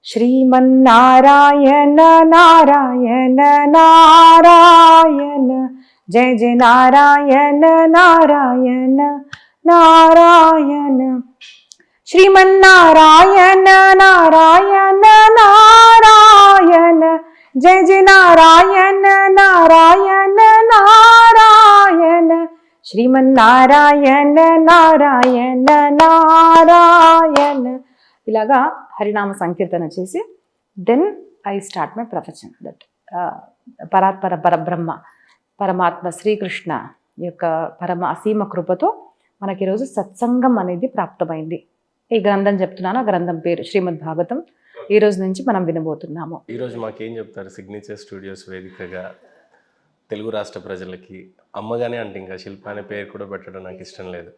श्रीमन्नारायण नारायण नारायण जय जय नारायण नारायण नारायण श्रीमन्नारायण नारायण नारायण जय जय नारायण नारायण नारायण श्रीमन्नारायण नारायण नारायण ఇలాగా హరినామ సంకీర్తన చేసి then I start my profession that పరాత్పర పరబ్రహ్మ పరమాత్మ శ్రీకృష్ణ యొక్క పరమ అసీమ కృపతో మనకి ఈరోజు సత్సంగం అనేది ప్రాప్తమైంది. ఈ గ్రంథం చెప్తున్నాను, ఆ గ్రంథం పేరు శ్రీమద్ భాగవతం. ఈ రోజు నుంచి మనం వినబోతున్నాము. ఈరోజు మాకేం చెప్తారు? సిగ్నేచర్ స్టూడియోస్ వేదికగా తెలుగు రాష్ట్ర ప్రజలకి అమ్మగానే అంటే ఇంకా శిల్ప అనే పేరు కూడా పెట్టడం నాకు ఇష్టం లేదు.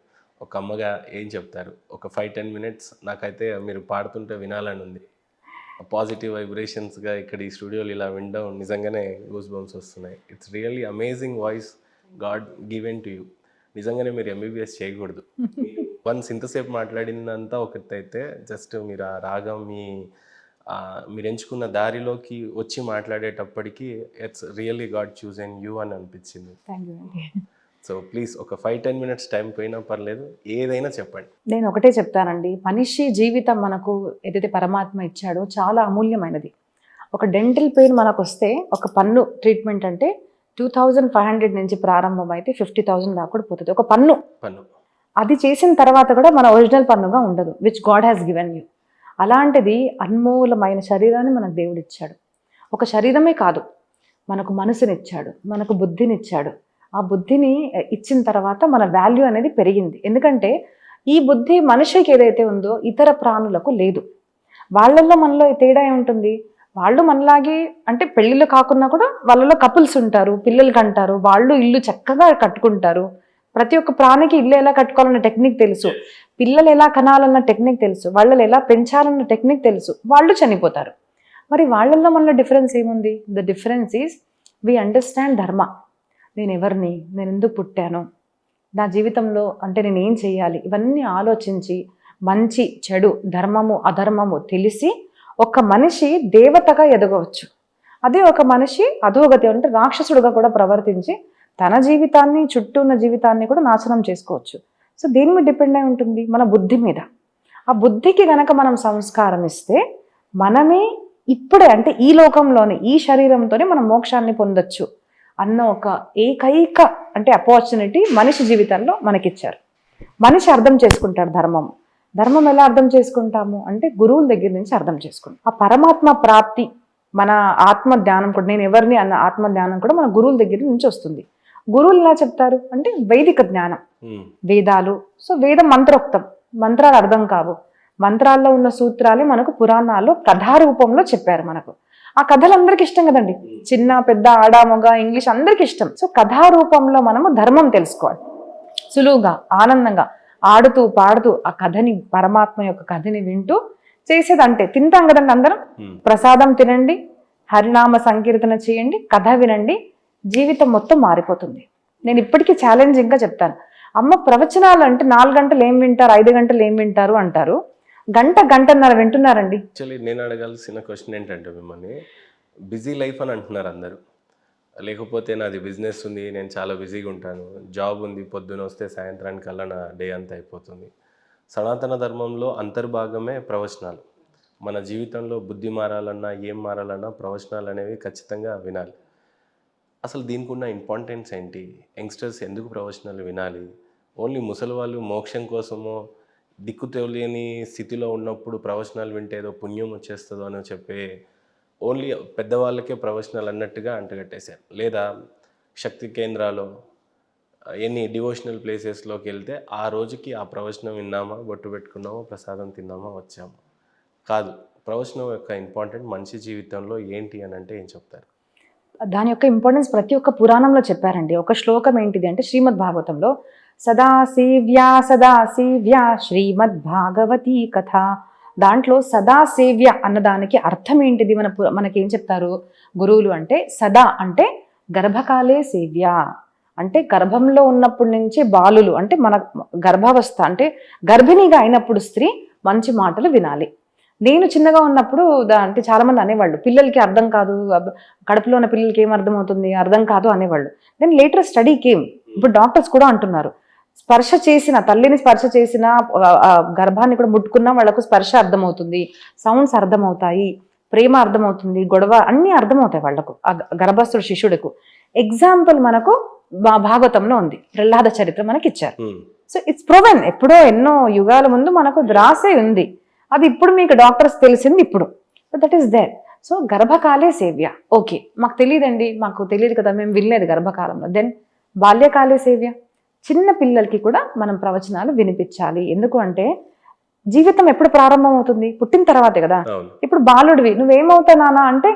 ఒక అమ్మగా ఏం చెప్తారు? ఒక 5-10 minutes నాకైతే మీరు పాడుతుంటే వినాలని ఉంది. పాజిటివ్ వైబ్రేషన్స్గా ఇక్కడ ఈ స్టూడియోలు ఇలా వినడం నిజంగానే గూస్ బంప్స్ వస్తున్నాయి. It's really amazing voice God given to you. నిజంగానే మీరు ఎంబీబీఎస్ చేయకూడదు. వన్స్ ఇంతసేపు మాట్లాడిందంతా ఒకటైతే జస్ట్ మీరు ఆ రాగం మీరు ఎంచుకున్న దారిలోకి వచ్చి మాట్లాడేటప్పటికి it's really god choose and you అని అనిపించింది. సో ప్లీజ్ ఒక 5-10 minutes టైం పోయినా పర్లేదు, ఏదైనా చెప్పండి. నేను ఒకటే చెప్తానండి, మనిషి జీవితం మనకు ఏదైతే పరమాత్మ ఇచ్చాడో చాలా అమూల్యమైనది. ఒక డెంటల్ పెయిన్ మనకు వస్తే ఒక పన్ను ట్రీట్మెంట్ అంటే 2500 నుంచి ప్రారంభం అయితే 50,000 దాకా కూడా పోతుంది. ఒక పన్ను అది చేసిన తర్వాత కూడా మన ఒరిజినల్ పన్నుగా ఉండదు, which God has given you. అలాంటిది అన్మూలమైన శరీరాన్ని మనకు దేవుడు ఇచ్చాడు. ఒక శరీరమే కాదు, మనకు మనసునిచ్చాడు, మనకు బుద్ధినిచ్చాడు. ఆ బుద్ధిని ఇచ్చిన తర్వాత మన వాల్యూ అనేది పెరిగింది. ఎందుకంటే ఈ బుద్ధి మనిషికి ఏదైతే ఉందో ఇతర ప్రాణులకు లేదు. వాళ్ళల్లో మనలో తేడా ఏముంటుంది? వాళ్ళు మనలాగే అంటే పెళ్ళిళ్ళు కాకున్నా కూడా వాళ్ళలో కపుల్స్ ఉంటారు, పిల్లలు కంటారు, వాళ్ళు ఇల్లు చక్కగా కట్టుకుంటారు. ప్రతి ఒక్క ప్రాణికి ఇల్లు ఎలా కట్టుకోవాలన్న టెక్నిక్ తెలుసు, పిల్లలు ఎలా కనాలన్న టెక్నిక్ తెలుసు, వాళ్ళని ఎలా పెంచాలన్న టెక్నిక్ తెలుసు. వాళ్ళు చనిపోతారు. మరి వాళ్ళల్లో మనలో డిఫరెన్స్ ఏముంది? The difference is we understand dharma. నేను ఎవరిని, నేను ఎందుకు పుట్టాను, నా జీవితంలో అంటే నేను ఏం చేయాలి, ఇవన్నీ ఆలోచించి మంచి చెడు ధర్మము అధర్మము తెలిసి ఒక మనిషి దేవతగా ఎదగవచ్చు. అదే ఒక మనిషి అధోగతి అంటే రాక్షసుడుగా కూడా ప్రవర్తించి తన జీవితాన్ని చుట్టూ ఉన్న జీవితాన్ని కూడా నాశనం చేసుకోవచ్చు. సో దేని మీద డిపెండ్ అయి ఉంటుంది? మన బుద్ధి మీద. ఆ బుద్ధికి గనక మనం సంస్కారం ఇస్తే మనమే ఇప్పుడే అంటే ఈ లోకంలోనే ఈ శరీరంతోనే మనం మోక్షాన్ని పొందొచ్చు అన్న ఒక ఏకైక అంటే ఆపర్చునిటీ మనిషి జీవితంలో మనకిచ్చారు. మనిషి అర్థం చేసుకుంటాడు ధర్మం. ధర్మం ఎలా అర్థం చేసుకుంటాము అంటే గురువుల దగ్గర నుంచి అర్థం చేసుకుంటాం. ఆ పరమాత్మ ప్రాప్తి, మన ఆత్మ ధ్యానం కూడా, నేను ఎవరిని అన్న ఆత్మ ధ్యానం కూడా మన గురువుల దగ్గర నుంచి వస్తుంది. గురువులు ఎలా చెప్తారు అంటే వైదిక జ్ఞానం, వేదాలు. సో వేదం మంత్రోక్తం, మంత్రాలు అర్థం కావు. మంత్రాల్లో ఉన్న సూత్రాలే మనకు పురాణాల్లో కథారూపంలో చెప్పారు. మనకు ఆ కథలు అందరికి ఇష్టం కదండి, చిన్న పెద్ద ఆడ మగ ఇంగ్లీష్ అందరికి ఇష్టం. సో కథారూపంలో మనము ధర్మం తెలుసుకోవాలి. సులువుగా ఆనందంగా ఆడుతూ పాడుతూ ఆ కథని, పరమాత్మ యొక్క కథని వింటూ చేసేది. అంటే తింటాం కదండి అందరం, ప్రసాదం తినండి, హరినామ సంకీర్తన చేయండి, కథ వినండి, జీవితం మొత్తం మారిపోతుంది. నేను ఇప్పటికీ ఛాలెంజింగ్గా చెప్తాను. అమ్మ ప్రవచనాలు అంటే 4 గంటలు ఏం వింటారు, 5 గంటలు ఏం వింటారు అంటారు, గంటన్నర వింటున్నారండి. యాక్చువల్లీ నేను అడగాల్సిన క్వశ్చన్ ఏంటంటే, మిమ్మల్ని బిజీ లైఫ్ అని అంటున్నారు అందరూ, లేకపోతే నాది బిజినెస్ ఉంది, నేను చాలా బిజీగా ఉంటాను, జాబ్ ఉంది, పొద్దున వస్తే సాయంత్రానికల్లా నా డే అంతా అయిపోతుంది. సనాతన ధర్మంలో అంతర్భాగమే ప్రవచనాలు. మన జీవితంలో బుద్ధి మారాలన్నా ఏం మారాలన్నా ప్రవచనాలు అనేవి ఖచ్చితంగా వినాలి. అసలు దీనికి ఉన్న ఇంపార్టెన్స్ ఏంటి? యంగ్స్టర్స్ ఎందుకు ప్రవచనాలు వినాలి? ఓన్లీ ముసలి వాళ్ళు మోక్షం కోసమో, దిక్కు తెలియని స్థితిలో ఉన్నప్పుడు ప్రవచనాలు వింటే ఏదో పుణ్యం వచ్చేస్తుందో అని చెప్పే ఓన్లీ పెద్దవాళ్ళకే ప్రవచనాలు అన్నట్టుగా అంటగట్టేశారు. లేదా శక్తి కేంద్రాలు, ఎన్ని డివోషనల్ ప్లేసెస్లోకి వెళ్తే ఆ రోజుకి ఆ ప్రవచనం విన్నామా, బొట్టు పెట్టుకున్నామా, ప్రసాదం తిన్నామా, వచ్చామా? కాదు. ప్రవచనం యొక్క ఇంపార్టెంట్ మనిషి జీవితంలో ఏంటి అని అంటే ఏం చెప్తారు? దాని యొక్క ఇంపార్టెన్స్ ప్రతి ఒక్క పురాణంలో చెప్పారండి. ఒక శ్లోకం ఏంటిది అంటే శ్రీమద్ భాగవతంలో సదాసేవ్య శ్రీమద్ భాగవతీ కథ. దాంట్లో సదాసేవ్య అన్నదానికి అర్థం ఏంటిది? మనకేం చెప్తారు గురువులు అంటే, సదా అంటే గర్భకాలే సేవ్య అంటే గర్భంలో ఉన్నప్పటి నుంచి బాలులు అంటే మన గర్భావస్థ అంటే గర్భిణిగా అయినప్పుడు స్త్రీ మంచి మాటలు వినాలి. నేను చిన్నగా ఉన్నప్పుడు అంటే చాలా మంది అనేవాళ్ళు పిల్లలకి అర్థం కాదు, కడుపులో ఉన్న పిల్లలకి ఏం అర్థమవుతుంది, అర్థం కాదు అనేవాళ్ళు. Then later study came. ఇప్పుడు డాక్టర్స్ కూడా అంటున్నారు స్పర్శ చేసిన తల్లిని స్పర్శ చేసిన గర్భాన్ని కూడా ముట్టుకున్నా వాళ్ళకు స్పర్శ అర్థమవుతుంది, సౌండ్స్ అర్థమవుతాయి, ప్రేమ అర్థమవుతుంది, గొడవ అన్నీ అర్థమవుతాయి వాళ్ళకు, ఆ గర్భస్థుడు శిష్యుడికు. ఎగ్జాంపుల్ మనకు భాగవతంలో ఉంది, ప్రహ్లాద చరిత్ర మనకి ఇచ్చారు. సో ఇట్స్ ప్రూవెన్, ఎప్పుడో ఎన్నో యుగాల ముందు మనకు రాసే ఉంది, అది ఇప్పుడు మీకు డాక్టర్స్ తెలిసింది ఇప్పుడు. That is there. సో గర్భకాలే సేవ్య. ఓకే, మాకు తెలియదండి, మాకు తెలియదు కదా, మేము వినలేదు గర్భకాలంలో. దెన్ బాల్యకాలే సేవ్య. చిన్న పిల్లలకి కూడా మనం ప్రవచనాలు వినిపించాలి. ఎందుకు అంటే జీవితం ఎప్పుడు ప్రారంభం అవుతుంది, పుట్టిన తర్వాతే కదా. ఇప్పుడు బాలుడివి, నువ్వేమవుతావు నాన్న అంటే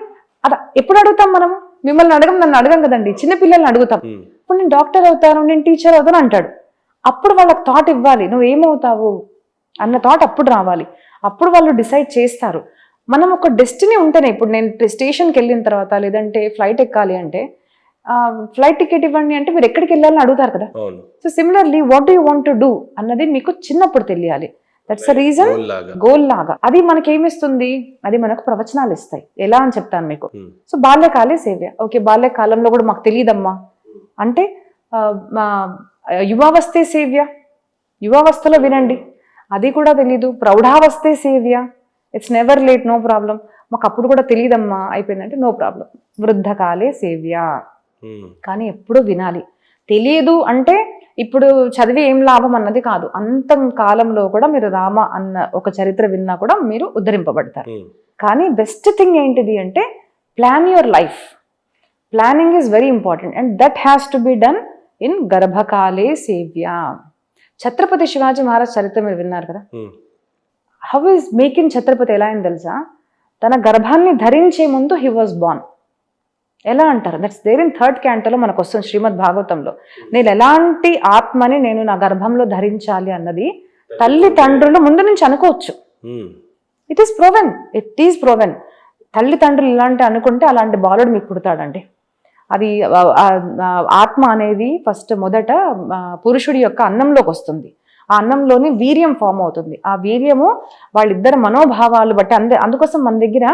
అలా ఎప్పుడు అడుగుతాం మనము? మిమ్మల్ని అడగం, నన్ను అడగం కదండి, చిన్న పిల్లల్ని అడుగుతాం. ఇప్పుడు నేను డాక్టర్ అవుతాను, నేను టీచర్ అవుతాను అంటాడు. అప్పుడు వాళ్ళకి థాట్ ఇవ్వాలి, నువ్వు ఏమవుతావు అన్న థాట్ అప్పుడు రావాలి. అప్పుడు వాళ్ళు డిసైడ్ చేస్తారు. మనం ఒక డెస్టినీ ఉంటేనే, ఇప్పుడు నేను స్టేషన్కి వెళ్ళిన తర్వాత లేదంటే ఫ్లైట్ ఎక్కాలి అంటే ఫ్లైట్ టికెట్ ఇవ్వండి అంటే మీరు ఎక్కడికి వెళ్ళాలని అడుగుతారు కదా. So similarly what do you want to do అన్నది మీకు చిన్నప్పుడు తెలియాలి. దట్స్ ద రీజన్, గోల్ లాగా. అది మనకి ఏమిస్తుంది, అది మనకు ప్రవచనాలు ఇస్తాయి. ఎలా అని చెప్తాను మీకు. సో బాల్యకాలే సేవ్య. ఓకే, బాల్యకాలంలో కూడా మాకు తెలియదమ్మా అంటే యువావస్థే సేవ్య, యువావస్థలో వినండి, అది కూడా తెలీదు. ప్రౌఢావస్థే సేవ్య, it's never late, no problem. మాకు అప్పుడు కూడా తెలియదమ్మా అయిపోయిందంటే నో ప్రాబ్లం. వృద్ధకాలే సేవ్య. కానీ ఎప్పుడు వినాలి. తెలియదు అంటే ఇప్పుడు చదివి ఏం లాభం అన్నది కాదు. అంత కాలంలో కూడా మీరు రామ అన్న ఒక చరిత్ర విన్నా కూడా మీరు ఉద్ధరింపబడతారు. కానీ బెస్ట్ థింగ్ ఏంటిది అంటే plan your life. Planning is very important and that has to be done in గర్భకాలే సేవ్య. ఛత్రపతి శివాజీ మహారాజ్ చరిత్ర మీరు విన్నారు కదా. హౌ ఈజ్ మేకింగ్ ఛత్రపతి ఎలా అయింది తెలుసా? తన గర్భాన్ని ధరించే ముందు హీ వాజ్ బార్న్. ఎలా అంటారు? That's there in 3rd canto మనకు వస్తుంది శ్రీమద్ భాగవతంలో. నేను ఎలాంటి ఆత్మని నేను నా గర్భంలో ధరించాలి అన్నది తల్లిదండ్రులు ముందు నుంచి అనుకోవచ్చు. It is proven, it is proven. తల్లిదండ్రులు ఇలాంటి అనుకుంటే అలాంటి బాలుడు మీకు పుడతాడండి. అది ఆత్మ అనేది మొదట పురుషుడి యొక్క అన్నంలోకి వస్తుంది. ఆ అన్నంలోని వీర్యం ఫామ్ అవుతుంది. ఆ వీర్యము వాళ్ళిద్దరు మనోభావాలు బట్టి అందుకోసం మన దగ్గర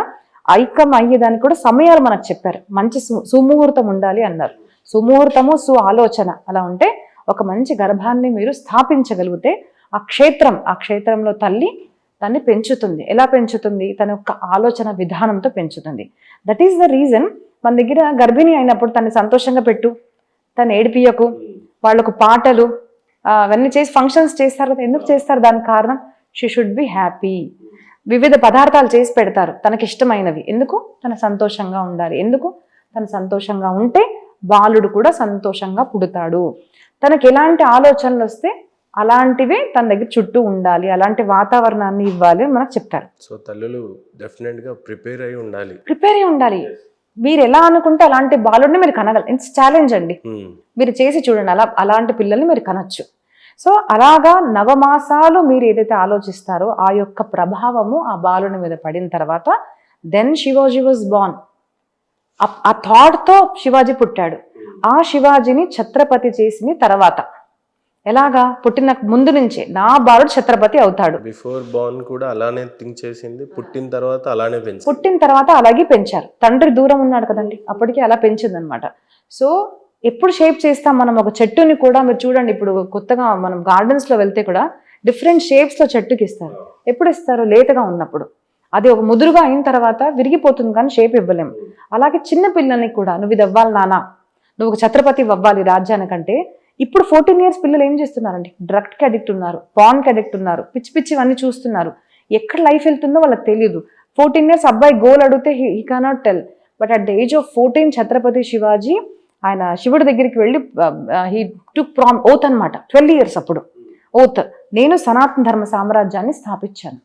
ఐక్యం అయ్యేదానికి కూడా సమయాలు మనకు చెప్పారు. మంచి సుముహూర్తం ఉండాలి అన్నారు. సుముహూర్తము, ఆలోచన అలా ఉంటే ఒక మంచి గర్భాన్ని మీరు స్థాపించగలిగితే ఆ క్షేత్రంలో తల్లి తన్ని పెంచుతుంది. ఎలా పెంచుతుంది? తన యొక్క ఆలోచన విధానంతో పెంచుతుంది. దట్ ఈస్ ద రీజన్ మన దగ్గర గర్భిణి అయినప్పుడు తన్ని సంతోషంగా పెట్టు, తను ఏడిపియకు, వాళ్ళకు పాటలు అవన్నీ చేసి ఫంక్షన్స్ చేస్తారు కదా. ఎందుకు చేస్తారు? దానికి కారణం షీ షుడ్ బి హ్యాపీ. వివిధ పదార్థాలు చేసి పెడతారు తనకి ఇష్టమైనవి. ఎందుకు? తన సంతోషంగా ఉండాలి. ఎందుకు? తను సంతోషంగా ఉంటే బాలుడు కూడా సంతోషంగా పుడతాడు. తనకి ఎలాంటి ఆలోచనలు వస్తే అలాంటివే తన దగ్గర చుట్టూ ఉండాలి, అలాంటి వాతావరణాన్ని ఇవ్వాలి అని మనకు చెప్తారు. సో తల్లులు డెఫినెట్ గా ప్రిపేర్ అయి ఉండాలి. మీరు ఎలా అనుకుంటే అలాంటి బాలుడిని మీరు కనగలరు. ఇట్స్ ఛాలెంజ్ అండి. మీరు చేసి చూడండి, అలాంటి పిల్లల్ని మీరు కనొచ్చు. సో అలాగా 9 మాసాలు మీరు ఏదైతే ఆలోచిస్తారో ఆ యొక్క ప్రభావము ఆ బాలుని మీద పడిన తర్వాత దెన్ శివాజీ వాజ్ బార్న్. ఆ థాట్తో శివాజీ పుట్టాడు. ఆ శివాజీని ఛత్రపతి చేసిన తర్వాత ఎలాగా పుట్టిన ముందు నుంచే నా బాలుడు ఛత్రపతి అవుతాడు. బిఫోర్ బార్న్ కూడా అలానే థింక్ చేసింది, పుట్టిన తర్వాత అలానే పెంచారు. పుట్టిన తర్వాత అలాగే పెంచారు. తండ్రి దూరం ఉన్నాడు కదండి, అప్పటికి అలా పెంచింది అనమాట. సో ఎప్పుడు షేప్ చేస్తాం మనం ఒక చెట్టుని కూడా. మీరు చూడండి, ఇప్పుడు కొత్తగా మనం గార్డెన్స్ లో వెళ్తే కూడా డిఫరెంట్ షేప్స్ లో చెట్టుకి ఇస్తారు. ఎప్పుడు ఇస్తారు? లేతగా ఉన్నప్పుడు. అది ఒక ముదురుగా అయిన తర్వాత విరిగిపోతుంది కానీ షేప్ ఇవ్వలేము. అలాగే చిన్న పిల్లల్ని కూడా నువ్వు ఇది అవ్వాలి నాన్న, నువ్వు ఒక ఛత్రపతి అవ్వాలి రాజ్యానికంటే. ఇప్పుడు 14 years పిల్లలు ఏం చేస్తున్నారండి? డ్రగ్కి అడిక్ట్ ఉన్నారు, పాన్కి అడిక్ట్ ఉన్నారు, పిచ్చి పిచ్చివన్నీ చూస్తున్నారు. ఎక్కడ లైఫ్ వెళ్తుందో వాళ్ళకి తెలియదు. 14 years అబ్బాయి గోల్ అడిగితే he cannot tell. But at the age of 14 Chhatrapati Shivaji ఆయన శివుడి దగ్గరికి వెళ్ళి హీ టుక్ ఓత్ అనమాట. 12 years అప్పుడు ఓత్, నేను సనాతన ధర్మ సామ్రాజ్యాన్ని స్థాపించాను.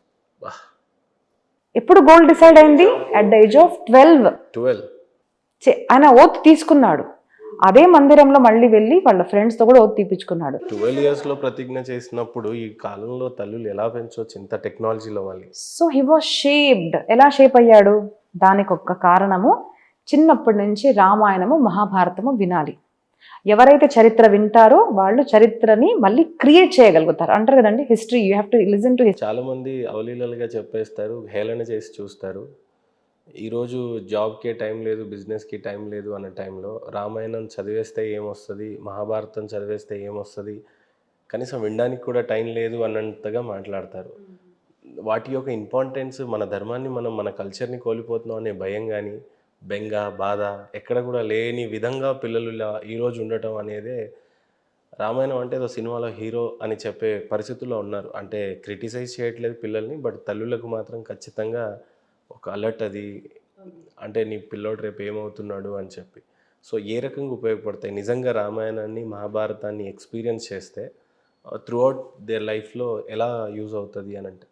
ఎప్పుడు గోల్ డిసైడ్ అయింది? అట్ ద ఏజ్ ఆఫ్ 12 ఆయన ఓత్ తీసుకున్నాడు. అదే మందిరంలో మళ్ళీ వెళ్ళి వాళ్ళ ఫ్రెండ్స్తో కూడా ఓత్ తీపించుకున్నాడు. 12 years లో ప్రతిజ్ఞ చేసినప్పుడు ఈ కాలంలో తల్లులు ఎలా పెంచవచ్చు ఇంత టెక్నాలజీలో వాళ్ళు? So he was shaped. ఎలా షేప్ అయ్యాడు? దానికి ఒక కారణము చిన్నప్పటి నుంచి రామాయణము మహాభారతము వినాలి. ఎవరైతే చరిత్ర వింటారో వాళ్ళు చరిత్రని మళ్ళీ క్రియేట్ చేయగలుగుతారు అంటారు కదండి. History you have to listen to history. చాలామంది అవలీలలుగా చెప్పేస్తారు, హేళన చేసి చూస్తారు. ఈరోజు జాబ్కే టైం లేదు, బిజినెస్కి టైం లేదు అనే టైంలో రామాయణం చదివేస్తే ఏమొస్తుంది, మహాభారతం చదివేస్తే ఏమొస్తుంది, కనీసం వినడానికి కూడా టైం లేదు అన్నంతగా మాట్లాడతారు. వాటి యొక్క ఇంపార్టెన్స్, మన ధర్మాన్ని మనం, మన కల్చర్ని కోల్పోతున్నాం అనే భయం కానీ, బెంగ, బాధ ఎక్కడ కూడా లేని విధంగా పిల్లలు ఇలా ఈరోజు ఉండటం అనేదే. రామాయణం అంటే ఏదో సినిమాలో హీరో అని చెప్పే పరిస్థితుల్లో ఉన్నారు. అంటే క్రిటిసైజ్ చేయట్లేదు పిల్లల్ని, బట్ తల్లులకు మాత్రం ఖచ్చితంగా ఒక అలర్ట్ అది. అంటే నీ పిల్లోడు రేపు ఏమవుతున్నాడు అని చెప్పి. సో ఏ రకంగా ఉపయోగపడతాయి నిజంగా రామాయణాన్ని, మహాభారతాన్ని ఎక్స్పీరియన్స్ చేస్తే త్రూ అవుట్ దేర్ లైఫ్లో ఎలా యూజ్ అవుతుంది అని అంటే?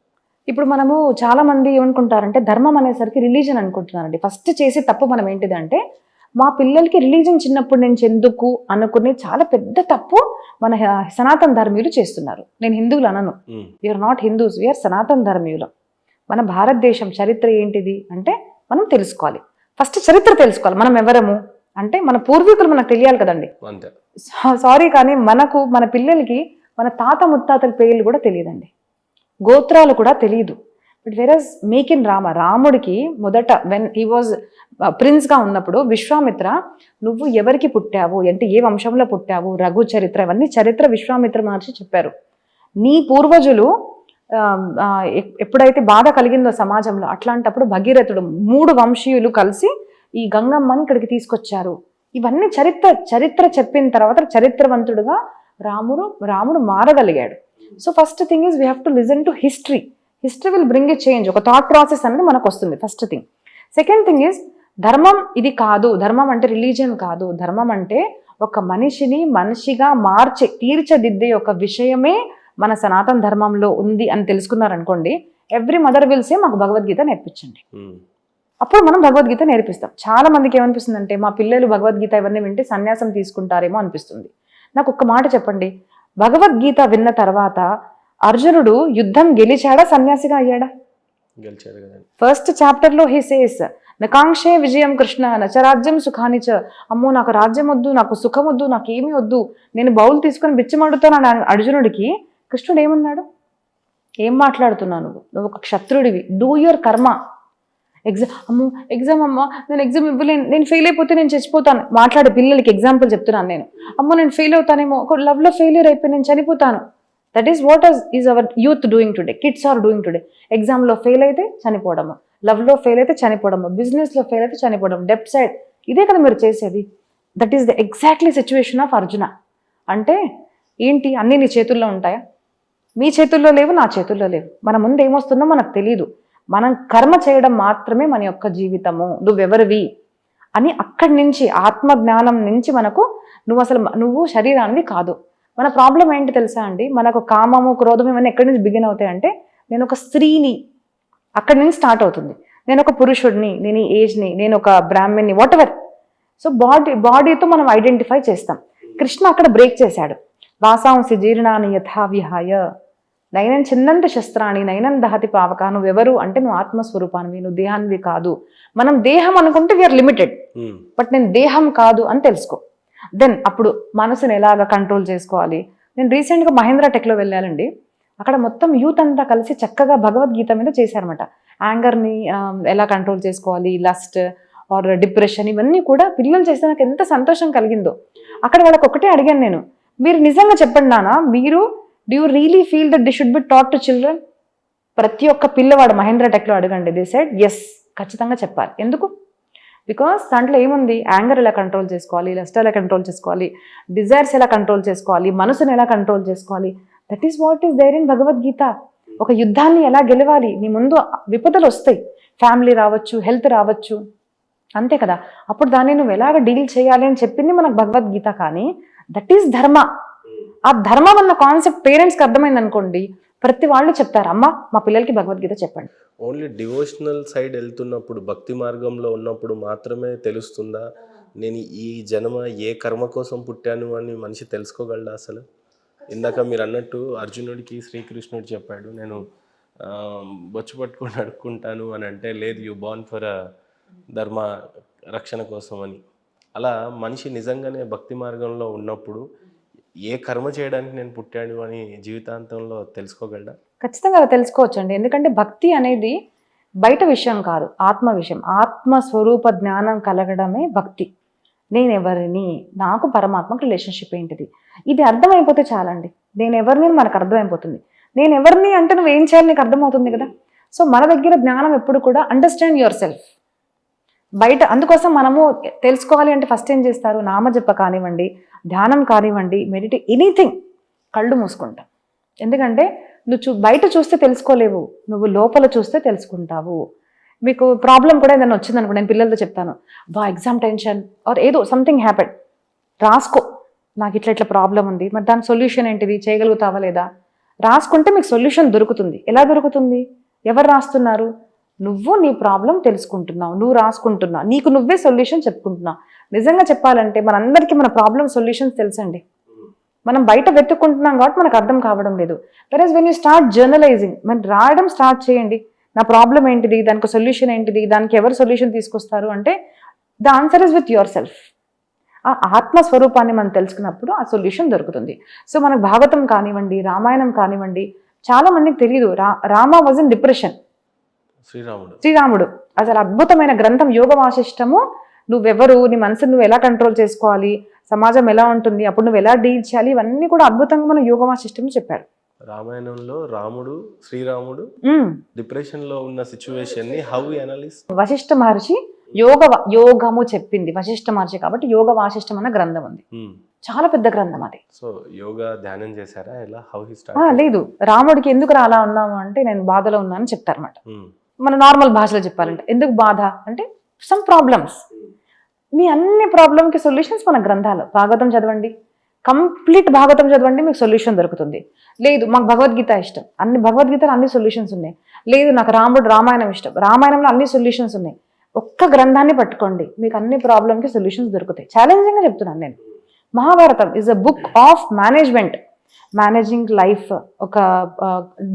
ఇప్పుడు మనము చాలా మంది ఏమనుకుంటారంటే ధర్మం అనేసరికి రిలీజన్ అనుకుంటున్నారండి. ఫస్ట్ చేసే తప్పు మనం ఏంటిదంటే మా పిల్లలకి రిలీజన్ చిన్నప్పటి నుంచి ఎందుకు అనుకునే చాలా పెద్ద తప్పు మన సనాతన ధర్మీయులు చేస్తున్నారు. నేను హిందువులు అనను, వీఆర్ నాట్ హిందూస్, వీఆర్ సనాతన ధర్మీయులం. మన భారతదేశం చరిత్ర ఏంటిది అంటే మనం తెలుసుకోవాలి. ఫస్ట్ చరిత్ర తెలుసుకోవాలి. మనం ఎవరము అంటే మన పూర్వీకులు మనకు తెలియాలి కదండి. సారీ కానీ మనకు మన పిల్లలకి మన తాత ముత్తాతల పేర్లు కూడా తెలియదండి, గోత్రాలు కూడా తెలియదు. బట్ వెరస్ మేక్ ఇన్ రాముడికి మొదట వెన్ హీ వాజ్ ప్రిన్స్గా ఉన్నప్పుడు విశ్వామిత్ర నువ్వు ఎవరికి పుట్టావు అంటే ఏ వంశంలో పుట్టావు, రఘు చరిత్ర, ఇవన్నీ చరిత్ర విశ్వామిత్ర మహర్షి చెప్పారు. నీ పూర్వజులు ఎప్పుడైతే బాధ కలిగిందో సమాజంలో అట్లాంటప్పుడు భగీరథుడు 3 వంశీయులు కలిసి ఈ గంగమ్మని ఇక్కడికి తీసుకొచ్చారు. ఇవన్నీ చరిత్ర చెప్పిన తర్వాత చరిత్రవంతుడుగా రాముడు మారగలిగాడు. So first thing is we have to listen to history. History will bring a change. ఒక థాట్ ప్రాసెస్ అనేది మనకు వస్తుంది, first thing. Second thing is ధర్మం ఇది కాదు. ధర్మం అంటే రిలీజియన్ కాదు. ధర్మం అంటే ఒక మనిషిని మనిషిగా తీర్చిదిద్దే ఒక విషయమే మన సనాతన ధర్మంలో ఉంది అని తెలుసుకున్నారనుకోండి. ఎవ్రీ మదర్ విల్ సే మాకు భగవద్గీత నేర్పించండి. అప్పుడు మనం భగవద్గీత నేర్పిస్తాం. చాలా మందికి ఏమనిపిస్తుంది అంటే మా పిల్లలు భగవద్గీత ఇవన్నీ వింటే సన్యాసం తీసుకుంటారేమో అనిపిస్తుంది. నాకు ఒక్క మాట చెప్పండి, భగవద్గీత విన్న తర్వాత అర్జునుడు యుద్ధం గెలిచాడా, సన్యాసిగా అయ్యాడా? గెలిచాడు కదండి. ఫస్ట్ చాప్టర్లో హీ సేస్ నకాంక్షే విజయం కృష్ణ నచరాజ్యం సుఖానిచ. అమ్మో నాకు రాజ్యం వద్దు, నాకు సుఖం వద్దు, నాకు ఏమీ వద్దు, నేను బౌల్ తీసుకొని బిచ్చమడుతాను అర్జునుడికి కృష్ణుడు ఏమన్నాడు? ఏం మాట్లాడుతున్నావు నువ్వు ఒక క్షత్రుడివి, డూ యువర్ కర్మ. ఎగ్జామ్ అమ్మ నేను ఎగ్జామ్ ఇవ్వలేను, నేను ఫెయిల్ అయిపోతే నేను చచ్చిపోతాను. మాట్లాడే పిల్లలకి ఎగ్జాంపుల్ చెప్తున్నాను నేను. అమ్మ నేను ఫెయిల్ అవుతానేమో, ఒక లవ్లో ఫెయిల్యూర్ అయిపోయి నేను చనిపోతాను. That is what is our youth doing today, kids are doing today. ఎగ్జామ్లో ఫెయిల్ అయితే చనిపోవడము, లవ్లో ఫెయిల్ అయితే చనిపోవడము, బిజినెస్లో ఫెయిల్ అయితే చనిపోవడం, డెప్ట్ సైడ్. ఇదే కదా మీరు చేసేది. That is the exactly situation of Arjuna. అంటే ఏంటి, అన్నీ నీ చేతుల్లో ఉంటాయా? మీ చేతుల్లో లేవు, నా చేతుల్లో లేవు. మన ముందు ఏమొస్తుందో మనకు తెలియదు. మనం కర్మ చేయడం మాత్రమే మన యొక్క జీవితము. నువ్వెవరివి అని అక్కడి నుంచి ఆత్మజ్ఞానం నుంచి మనకు నువ్వు శరీరాన్ని కాదు. మన ప్రాబ్లం ఏంటి తెలుసా అండి, మనకు కామము క్రోధం ఇవన్నీ ఎక్కడి నుంచి బిగిన్ అవుతాయంటే నేను ఒక స్త్రీని, అక్కడి నుంచి స్టార్ట్ అవుతుంది. నేను ఒక పురుషుడిని, నేను ఈ ఏజ్ని, నేను ఒక బ్రాహ్మణ్ని, వాట్ ఎవర్. సో బాడీతో మనం ఐడెంటిఫై చేస్తాం. కృష్ణ అక్కడ బ్రేక్ చేశాడు. వాసాంసి జీర్ణాని యథా విహాయ నైనం చిన్నంత శస్త్రాన్ని నైనం దహతి పావక. నువ్వెవరు అంటే నువ్వు ఆత్మస్వరూపానివి, నువ్వు దేహానివి కాదు. మనం దేహం అనుకుంటే వీఆర్ లిమిటెడ్, బట్ నేను దేహం కాదు అని తెలుసుకో. దెన్ అప్పుడు మనసుని ఎలాగ కంట్రోల్ చేసుకోవాలి. నేను రీసెంట్గా మహేంద్ర టెక్లో వెళ్ళానండి. అక్కడ మొత్తం యూత్ అంతా కలిసి చక్కగా భగవద్గీత మీద చేశారన్నమాట. యాంగర్ని ఎలా కంట్రోల్ చేసుకోవాలి, లస్ట్ ఆర్ డిప్రెషన్, ఇవన్నీ కూడా పిల్లలు చేస్తే నాకు ఎంత సంతోషం కలిగిందో. అక్కడ వాళ్ళకి ఒకటే అడిగాను నేను, మీరు నిజంగా చెప్పండి నాన్న, మీరు do you really feel that the should be taught to children? ప్రతి ఒక్క పిల్లవాడు మహేంద్ర టెక్లో అడగండి, దే సెడ్ ఎస్, ఖచ్చితంగా చెప్పాలి. ఎందుకు? బికాస్ దాంట్లో ఏముంది, యాంగర్ ఎలా కంట్రోల్ చేసుకోవాలి, లస్ట్ ఎలా కంట్రోల్ చేసుకోవాలి, డిజైర్స్ ఎలా కంట్రోల్ చేసుకోవాలి, మనసుని ఎలా కంట్రోల్ చేసుకోవాలి. That is what is there in Bhagavadgita. ఒక యుద్ధాన్ని ఎలా గెలవాలి, నీ ముందు విపదలు వస్తాయి, ఫ్యామిలీ రావచ్చు, హెల్త్ రావచ్చు, అంతే కదా. అప్పుడు దాన్ని నువ్వు ఎలాగ డీల్ చేయాలి అని చెప్పింది మనకు భగవద్గీత. కానీ దట్ ఈస్ ధర్మ. ఆ ధర్మం అన్న కాన్సెప్ట్ పేరెంట్స్కి అర్థమైంది అనుకోండి, ప్రతి వాళ్ళు చెప్తారు, అమ్మ మా పిల్లలకి భగవద్గీత చెప్పండి. ఓన్లీ డివోషనల్ సైడ్ వెళ్తున్నప్పుడు, భక్తి మార్గంలో ఉన్నప్పుడు మాత్రమే తెలుస్తుందా నేను ఈ జన్మ ఏ కర్మ కోసం పుట్టాను అని మనిషి తెలుసుకోగలడా అసలు? ఇందాక మీరు అన్నట్టు అర్జునుడికి శ్రీకృష్ణుడు చెప్పాడు, నేను బొచ్చు పట్టుకొని అడుక్కుంటాను అని అంటే, లేదు యూ బార్న్ ఫర్ ధర్మ రక్షణ కోసం అని. అలా మనిషి నిజంగానే భక్తి మార్గంలో ఉన్నప్పుడు ఏ కర్మ చేయడానికి నేను పుట్టాను అని జీవితాంతంలో తెలుసుకోగలడా? ఖచ్చితంగా అలా తెలుసుకోవచ్చండి. ఎందుకంటే భక్తి అనేది బయట విషయం కాదు, ఆత్మ విషయం. ఆత్మ స్వరూప జ్ఞానం కలగడమే భక్తి. నేనెవరిని, నాకు పరమాత్మకు రిలేషన్షిప్ ఏంటిది, ఇది అర్థమైపోతే చాలండి. నేను ఎవరిని మనకు అర్థమైపోతుంది. నేను ఎవరిని అంటే నువ్వు ఏం చేయాలి నీకు అర్థమవుతుంది కదా. సో మన దగ్గర జ్ఞానం ఎప్పుడు కూడా అండర్స్టాండ్ యువర్ సెల్ఫ్. బయట అందుకోసం మనము తెలుసుకోవాలి అంటే ఫస్ట్ ఏం చేస్తారు, నామజప కానివ్వండి, ధ్యానం కానివ్వండి, ఎనీథింగ్ కళ్ళు మూసుకుంటాం. ఎందుకంటే నువ్వు బయట చూస్తే తెలుసుకోలేవు, నువ్వు లోపల చూస్తే తెలుసుకుంటావు. మీకు ప్రాబ్లం కూడా ఏదైనా వచ్చిందనుకో, నేను పిల్లలతో చెప్తాను, ఎగ్జామ్ టెన్షన్ ఆర్ ఏదో సంథింగ్ హ్యాపెన్, రాసుకో నాకు ఇట్లా ఇట్లా ప్రాబ్లం ఉంది, మరి దాని సొల్యూషన్ ఏంటిది, చేయగలుగుతావా లేదా, రాసుకుంటే మీకు సొల్యూషన్ దొరుకుతుంది. ఎలా దొరుకుతుంది, ఎవరు రాస్తున్నారు, నువ్వు నీ ప్రాబ్లం తెలుసుకుంటున్నావు, నువ్వు రాసుకుంటున్నావు, నీకు నువ్వే సొల్యూషన్ చెప్పుకుంటున్నావు. నిజంగా చెప్పాలంటే మనందరికీ మన ప్రాబ్లం సొల్యూషన్స్ తెలుసండి. మనం బయట వెతుక్కుంటున్నాం కాబట్టి మనకు అర్థం కావడం లేదు. వెరస్ వెన్ యూ స్టార్ట్ జర్నలైజింగ్, మరి రాయడం స్టార్ట్ చేయండి, నా ప్రాబ్లం ఏంటిది, దానికి సొల్యూషన్ ఏంటిది, దానికి ఎవరు సొల్యూషన్ తీసుకొస్తారు అంటే the answer is with your self. ఆ ఆత్మస్వరూపాన్ని మనం తెలుసుకున్నప్పుడు ఆ సొల్యూషన్ దొరుకుతుంది. సో మనకు భాగవతం కానివ్వండి, రామాయణం కానివ్వండి, చాలా మందికి తెలియదు. Rama was in depression. శ్రీరాముడు అసలు అద్భుతమైన గ్రంథం యోగ వాసిష్టము. నువ్వెవరు, నీ మనసును నువ్వు ఎలా కంట్రోల్ చేసుకోవాలి, సమాజం ఎలా ఉంటుంది, అప్పుడు నువ్వు ఎలా డీల్ చేయాలి, ఇవన్నీ కూడా అద్భుతంగా మన యోగ వాసిష్టం చెప్పాడు. రామాయణంలో శ్రీరాముడు డిప్రెషన్ లో ఉన్న సిచ్యువేషన్ ని హౌ అనలైజ్ వశిష్ఠ మహర్షి యోగము చెప్పింది వశిష్ఠ మహర్షి, కాబట్టి యోగ వాసిష్టం అన్న గ్రంథం ఉంది. చాలా పెద్ద గ్రంథం అది. సో యోగా ధ్యానం చేశారా, ఎలా హౌ హి స్టార్ట్? లేదు, రాముడికి ఎందుకు అలా ఉన్నాము అంటే నేను బాధలో ఉన్నానని చెప్తారన్నమాట. మన నార్మల్ భాషలో చెప్పాలంటే ఎందుకు బాధ అంటే సమ్ ప్రాబ్లమ్స్. మీ అన్ని ప్రాబ్లంకి సొల్యూషన్స్ మన గ్రంథాలు. భాగవతం చదవండి, కంప్లీట్ భాగవతం చదవండి, మీకు సొల్యూషన్ దొరుకుతుంది. లేదు మాకు భగవద్గీత ఇష్టం, భగవద్గీతలో అన్ని సొల్యూషన్స్ ఉన్నాయి. లేదు నాకు రామాయణం ఇష్టం, రామాయణంలో అన్ని సొల్యూషన్స్ ఉన్నాయి. ఒక్క గ్రంథాన్ని పట్టుకోండి, మీకు అన్ని ప్రాబ్లంకి సొల్యూషన్స్ దొరుకుతాయి. ఛాలెంజింగ్గా చెప్తున్నాను నేను. Mahabharatam is a book of managing life. ఒక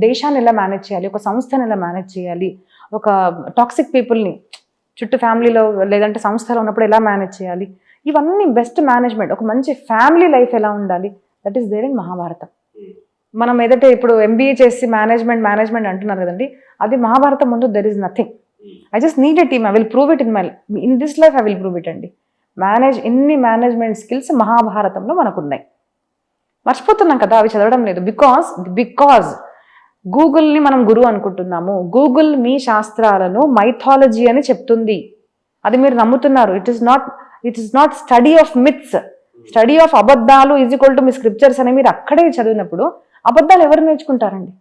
దేశాన్ని ఎలా మేనేజ్ చేయాలి, ఒక సంస్థను ఎలా మేనేజ్ చేయాలి, ఒక టాక్సిక్ పీపుల్ని చుట్టూ ఫ్యామిలీలో లేదంటే సంస్థలో ఉన్నప్పుడు ఎలా మేనేజ్ చేయాలి, ఇవన్నీ బెస్ట్ మేనేజ్మెంట్. ఒక మంచి ఫ్యామిలీ లైఫ్ ఎలా ఉండాలి, that is there in Mahabharatam. మనం ఏదైతే ఇప్పుడు MBA చేసి మేనేజ్మెంట్ అంటున్నారు కదండి, అది మహాభారతం ముందు there is nothing. I just need a team, I will prove it in this life, I will prove it అండి. ఎన్ని మేనేజ్మెంట్ స్కిల్స్ మహాభారతంలో మనకు ఉన్నాయి. మర్చిపోతున్నాం కదా, అవి చదవడం లేదు. బికాజ్ గూగుల్ని మనం గురువు అనుకుంటున్నాము. గూగుల్ మీ శాస్త్రాలను మైథాలజీ అని చెప్తుంది, అది మీరు నమ్ముతున్నారు. It is not study of myths. Study of అబద్ధాలు ఈజ్ ఈక్వల్ టు మీ స్క్రిప్చర్స్ అని మీరు అక్కడే చదివినప్పుడు అబద్ధాలు ఎవరు నేర్చుకుంటారండి?